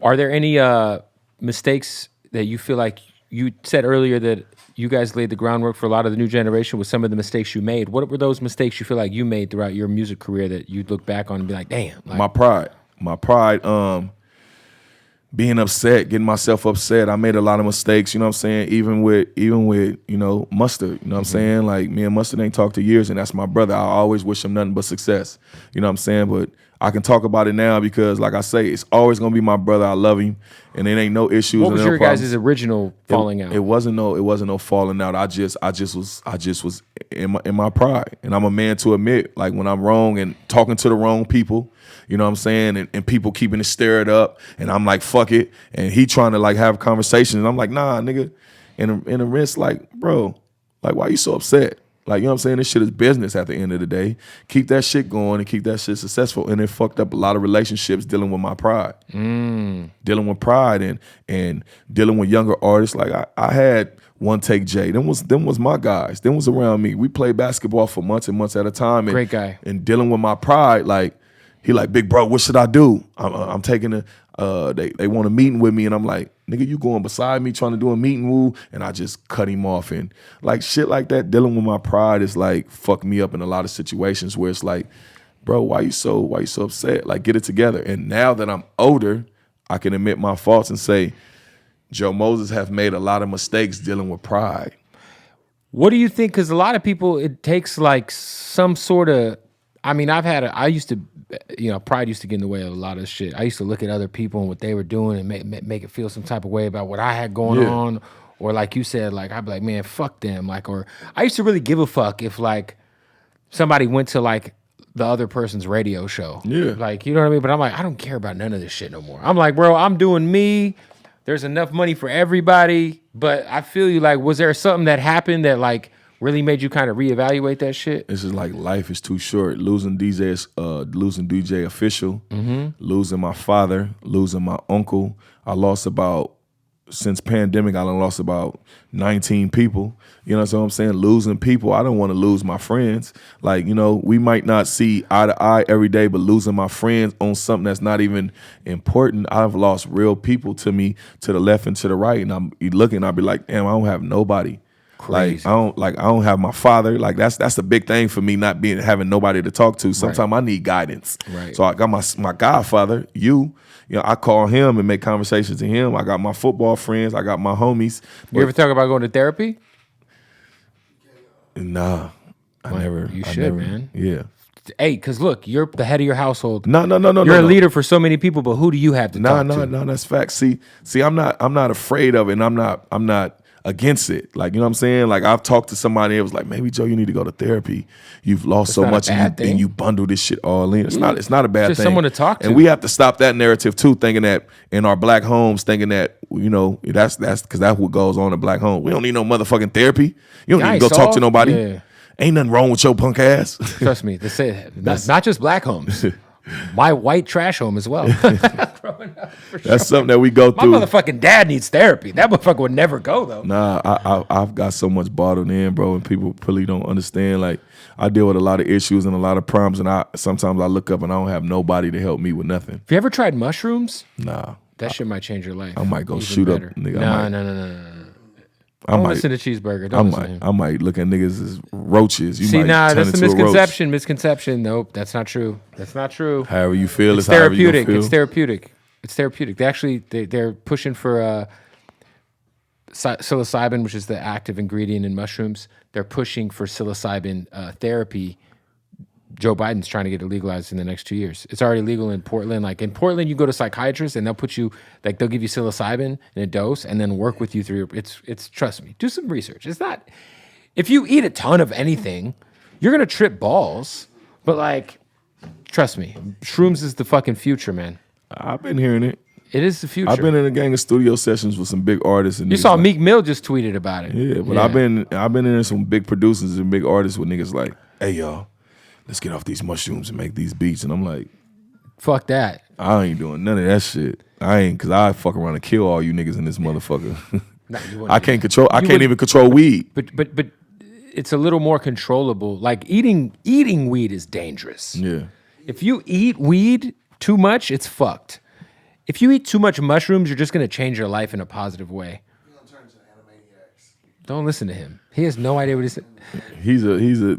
Are there any mistakes that you feel like you said earlier that you guys laid the groundwork for a lot of the new generation with some of the mistakes you made? What were those mistakes you feel like you made throughout your music career that you'd look back on and be like, damn? Like, My pride, being upset, getting myself upset. I made a lot of mistakes, you know what I'm saying? Even with, Mustard, you know what I'm saying? Like, me and Mustard ain't talked to years, and that's my brother. I always wish him nothing but success, you know what I'm saying? But I can talk about it now because, like I say, it's always gonna be my brother. I love him, and it ain't no issues. what was and no your problems. guys' original falling out? It wasn't no falling out. I just was in my pride, and I'm a man to admit, like, when I'm wrong and talking to the wrong people, you know what I'm saying, and people keeping it stirred up, and I'm like, fuck it, and he trying to like have conversations, and I'm like, nah, nigga, and the rest, like, bro, like, why you so upset? Like, you know what I'm saying? This shit is business at the end of the day. Keep that shit going and keep that shit successful. And it fucked up a lot of relationships dealing with my pride. Dealing with pride and dealing with younger artists. Like, I had One Take Jay. Them was my guys. Them was around me. We played basketball for months and months at a time. And, Great guy. And dealing with my pride, like, he like, big bro, what should I do? I'm taking they want a meeting with me, and I'm like, nigga, you going beside me trying to do a meeting woo, and I just cut him off. And like shit like that, dealing with my pride is like fucked me up in a lot of situations where it's like, bro, why you so upset? Like, get it together. And now that I'm older, I can admit my faults and say, Joe Moses have made a lot of mistakes dealing with pride. What do you think? Because a lot of people, it takes like some sort of, I mean, I used to, pride used to get in the way of a lot of shit. I used to look at other people and what they were doing and make it feel some type of way about what I had going on. Or like you said, like, I'd be like, man, fuck them. Like, or I used to really give a fuck if like somebody went to like the other person's radio show. Yeah. Like, you know what I mean? But I'm like, I don't care about none of this shit no more. I'm like, bro, I'm doing me. There's enough money for everybody. But I feel you, like, was there something that happened that like really made you kind of reevaluate that shit? This is like, life is too short. Losing DJ Official, losing my father, losing my uncle. Since pandemic, I done lost about 19 people. You know what I'm saying? Losing people. I don't want to lose my friends. Like, we might not see eye to eye every day, but losing my friends on something that's not even important. I've lost real people to me, to the left and to the right. And I'm looking, I'll be like, damn, I don't have nobody. Crazy. Like, I don't have my father. Like, that's a big thing for me, not having nobody to talk to. Sometimes I need guidance. Right. So I got my godfather, I call him and make conversations to him. I got my football friends. I got my homies. You ever talk about going to therapy? Nah, I never. You should, man. Yeah. Hey, because look, you're the head of your household. No. You're a leader for so many people, but who do you have to talk to? No, that's facts. See, I'm not afraid of it, and I'm not against it. Like, you know what I'm saying? Like, I've talked to somebody that was like, maybe Joe, you need to go to therapy. You've lost so much and you bundle this shit all in. It's not a bad Just thing. someone to talk to. And we have to stop that narrative too, thinking that in our black homes, thinking that, that's because that's what goes on in black homes. We don't need no motherfucking therapy. You don't need to go talk to nobody. Yeah. Ain't nothing wrong with your punk ass. Trust me, not just black homes. My white trash home as well. That's something that we go through. My motherfucking dad needs therapy. That motherfucker would never go though. Nah, I've got so much bottled in, bro, and people really don't understand. Like, I deal with a lot of issues and a lot of problems, and sometimes I look up and I don't have nobody to help me with nothing. Have you ever tried mushrooms? Nah. That shit might change your life. I might go shoot up, nigga. No. Don't listen to Cheeseburger. I might look at niggas as roaches. That's the misconception. Nope, that's not true. However you feel, it's therapeutic. It's therapeutic. They're pushing for psilocybin, which is the active ingredient in mushrooms. They're pushing for psilocybin therapy. Joe Biden's trying to get it legalized in the next 2 years. It's already legal in Portland. Like, in Portland, you go to psychiatrists and they'll put you, like, they'll give you psilocybin in a dose and then work with you through it's trust me, do some research. It's not, if you eat a ton of anything, you're gonna trip balls. But like, trust me, shrooms is the fucking future, man. I've been hearing it. It is the future. I've been in a gang of studio sessions with some big artists. And you saw Meek Mill just tweeted about it. Yeah, but I've been in some big producers and big artists with niggas like, hey y'all, let's get off these mushrooms and make these beats. And I'm like, fuck that. I ain't doing none of that shit. Because I fuck around and kill all you niggas in this motherfucker. I can't even control weed. But it's a little more controllable. Like, eating weed is dangerous. Yeah. If you eat weed too much, it's fucked. If you eat too much mushrooms, you're just gonna change your life in a positive way. You're gonna turn into Animaniacs. Don't listen to him. He has no idea what he's saying. He's a